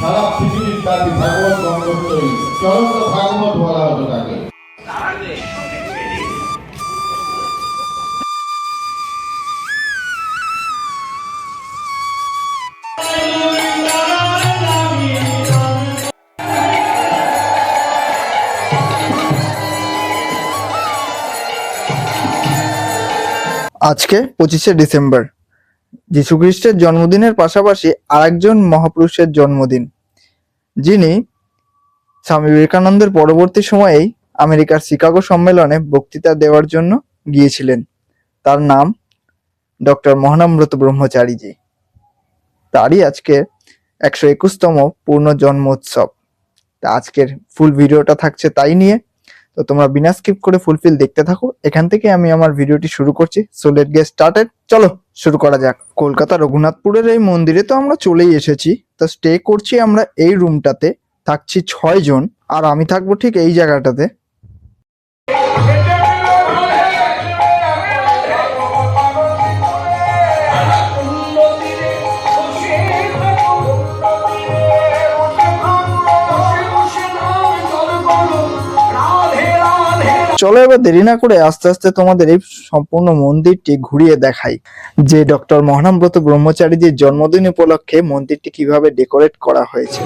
সারা পৃথিবীর ব্যাপী ভাগবত গঙ্গোত্তরী চলন্ত ভাগবত বলা হতো তাকে। আজকে 25শে ডিসেম্বর যীশুখ্রিস্টের জন্মদিনের পাশাপাশি আরেকজন মহাপুরুষের জন্মদিন, যিনি স্বামী বিবেকানন্দের পরবর্তী সময়েই আমেরিকার শিকাগো সম্মেলনে বক্তৃতা দেওয়ার জন্য গিয়েছিলেন। তার নাম ডক্টর মহানামব্রত ব্রহ্মচারীজি। তারই আজকে 121তম পূর্ণ জন্মোৎসব। তা আজকের ফুল ভিডিওটা থাকছে তাই নিয়ে, তো তোমরা বিনা স্কিপ করে ফুলফিল দেখতে থাকো। এখান থেকে আমি আমার ভিডিওটি শুরু করছি। সো লেট গেট স্টার্টেড, চলো শুরু করা যাক। কলকাতা রঘুনাথপুরের এই মন্দিরে তো আমরা চলেই এসেছি। তো স্টে করছি আমরা এই রুমটাতে, থাকছি 6 জন, আর আমি থাকবো ঠিক এই জায়গাটাতে। চলো এবার দেরি না করে আস্তে আস্তে তোমাদের এই সম্পূর্ণ মন্দিরটি ঘুরিয়ে দেখাই, যে ডক্টর মহানামব্রত ব্রহ্মচারীজির জন্মদিন উপলক্ষে মন্দিরটি কিভাবে ডেকোরেট করা হয়েছে।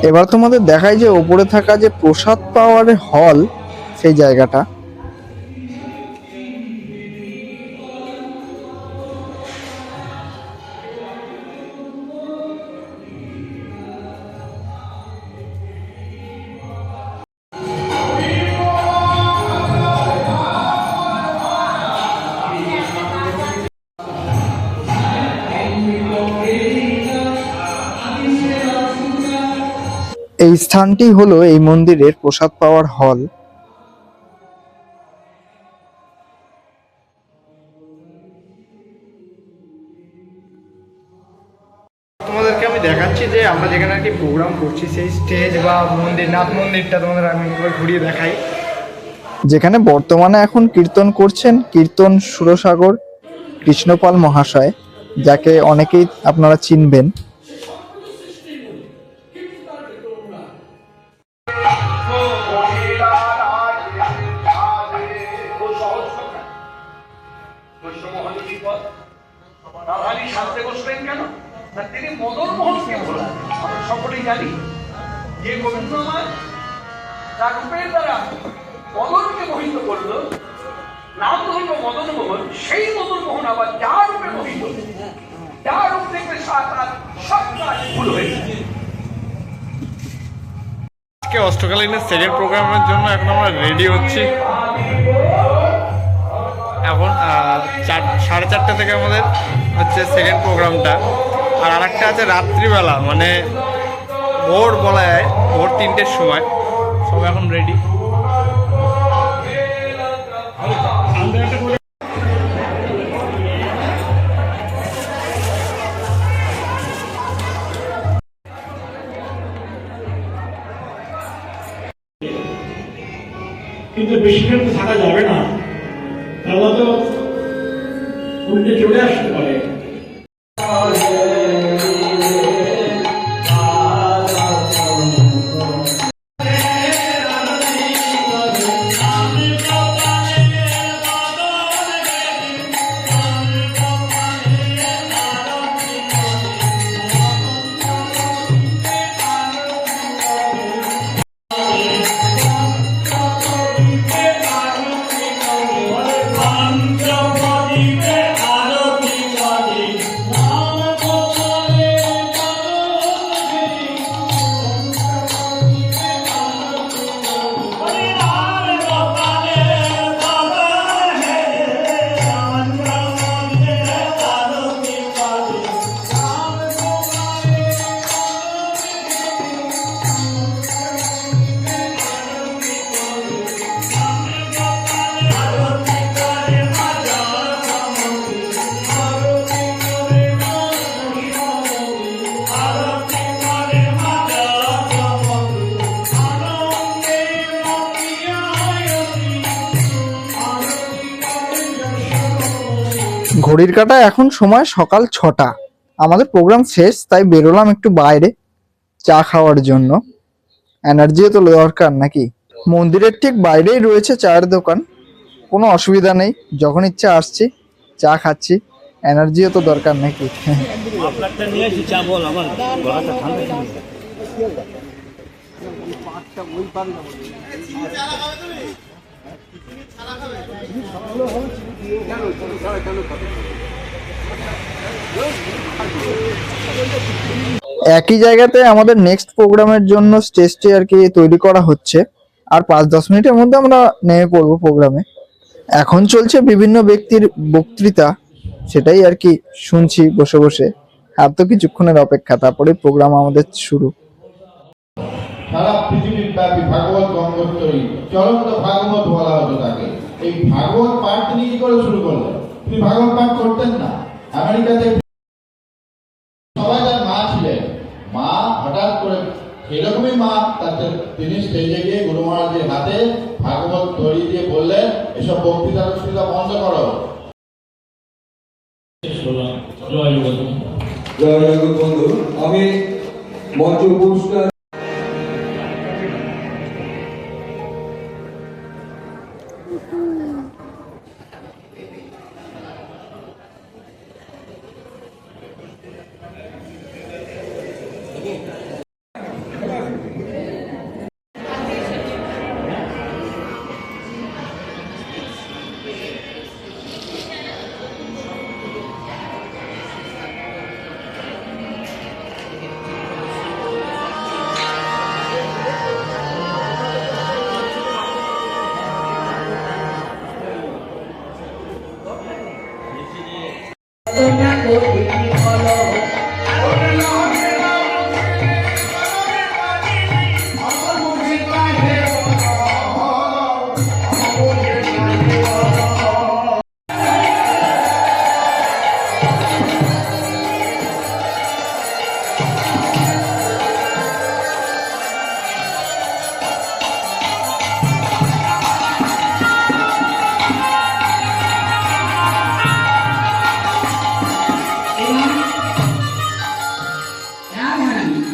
এবার তোমাদের দেখাই যে ওপরে থাকা যে প্রসাদ পাওয়ার হল, সেই জায়গাটা। এই স্থানটি হলো এই মন্দিরের প্রসাদ পাওয়ার হল। তোমাদেরকে আমি দেখাচ্ছি যে আমরা যেখানে আর কি প্রোগ্রাম করছি সেই স্টেজ বা মন্দির, নাথ মন্দিরটা তোমাদের আমি ঘুরিয়ে দেখাই। যেখানে বর্তমানে এখন কীর্তন করছেন কীর্তন সুরসাগর কৃষ্ণপাল মহাশয়, যাকে অনেকেই আপনারা চিনবেন। তিনি মদন মোহনকে বলেন, আমরা সকলেই জানি যে গোবিন্দ আমার তার রূপের দ্বারা মদনকে মোহিত করল, নাম হইল মদন মোহন। সেই মদন মোহন আবার যার রূপে মোহিত, যার রূপ দেখবে তার সব কাজ ভুল হয়ে যায়। আজকে অষ্টকালীনের সেকেন্ড প্রোগ্রামের জন্য এখন আমরা রেডি হচ্ছি। এখন 4:30 থেকে আমাদের হচ্ছে সেকেন্ড প্রোগ্রামটা, আর আরেকটা আছে রাত্রিবেলা, মানে ভোর বলা যায়, ভোর 3টের সময়। সব এখন রেডি। কিন্তু বেশিক্ষণ তো থাকা যাবে না, তাহলে তো উল্টে চলে আসতে পারে। ঘড়ির কাঁটায় এখন সময় সকাল 6টা। আমাদের প্রোগ্রাম শেষ, তাই বেরোলাম একটু বাইরে চা খাওয়ার জন্য। এনার্জিও তো দরকার নাকি। মন্দিরের ঠিক বাইরেই রয়েছে চায়ের দোকান, কোনো অসুবিধা নেই, যখন ইচ্ছা আসছি চা খাচ্ছি। এনার্জিও তো দরকার নাকি। একই জায়গাতে আমাদের নেক্সট প্রোগ্রামের জন্য স্টেজটি আর কি তৈরি করা হচ্ছে, আর 5-10 মিনিটের মধ্যে আমরা নেমে পড়বো প্রোগ্রামে। এখন চলছে বিভিন্ন ব্যক্তির বক্তৃতা, সেটাই আর কি শুনছি বসে বসে। আর তো কিছুক্ষণের অপেক্ষা, তারপরে প্রোগ্রাম আমাদের শুরু। সারা পৃথিবীর ব্যাপী ভাগবত গঙ্গোত্তরী চলন্ত ভাগবত বলা হতো তাকে। এই ভাগবত পাঠ তিনি কি করে শুরু করলেন? তিনি ভাগবত পাঠ করতেন না। আমেরিকাতে সবাই তার মা ছিলেন, মা হঠাৎ করে এরকমই মা তিনি স্টেজে গিয়ে গুরু মহারাজের হাতে ভাগবত ধরি দিয়ে বললেন, এসব বক্তৃতা বন্ধ করো। জয় জগৎ বন্ধু, আমি মঞ্চ পুরস্কার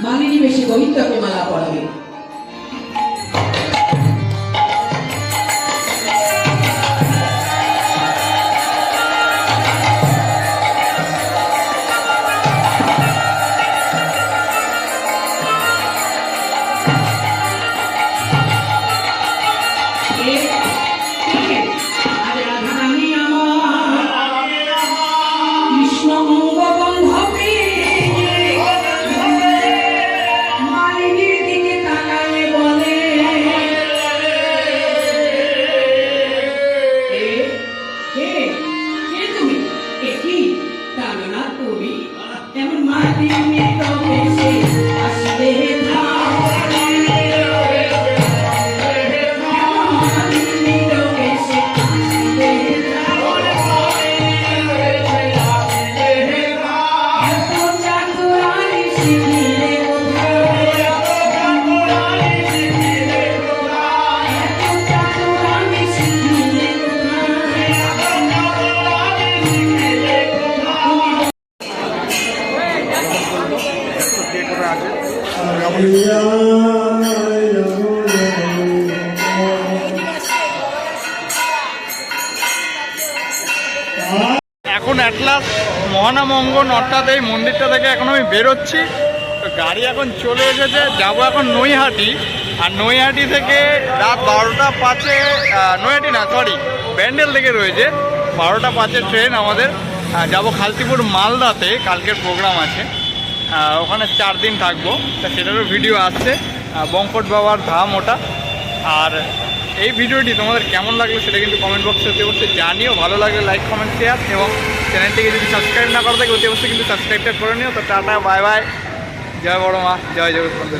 মালিনী বেশি গোবিন্দকে মালা পড়াবে। মালিনীর দিকে এখন অ্যাটলাস মহানামঙ্গন অর্থাৎ এই মন্দিরটা থেকে এখন আমি বেরোচ্ছি। তো গাড়ি এখন চলে এসেছে, যাব এখন নৈহাটি। আর নৈহাটি থেকে রাত 12টা 5-এ নৈহাটি না সরি ব্যান্ডেল থেকে রয়েছে 12টা 5-এ ট্রেন আমাদের। যাব খালতিপুর মালদাতে, কালকের প্রোগ্রাম আছে, ওখানে 4 দিন থাকবো। তা সেটারও ভিডিও আসছে, বঙ্কট বাবার ধাম ওটা। আর এই ভিডিওটি তোমাদের কেমন লাগলো সেটা কিন্তু কমেন্ট বক্সে অতি অবশ্যই জানিও। ভালো লাগলে লাইক কমেন্ট শেয়ার, এবং চ্যানেলটিকে যদি সাবস্ক্রাইব না করে থাকে অতি অবশ্যই কিন্তু সাবস্ক্রাইবটা করে নিও। তো টাটা বাই বাই, জয় বড় মা, জয় জগৎ বন্দে।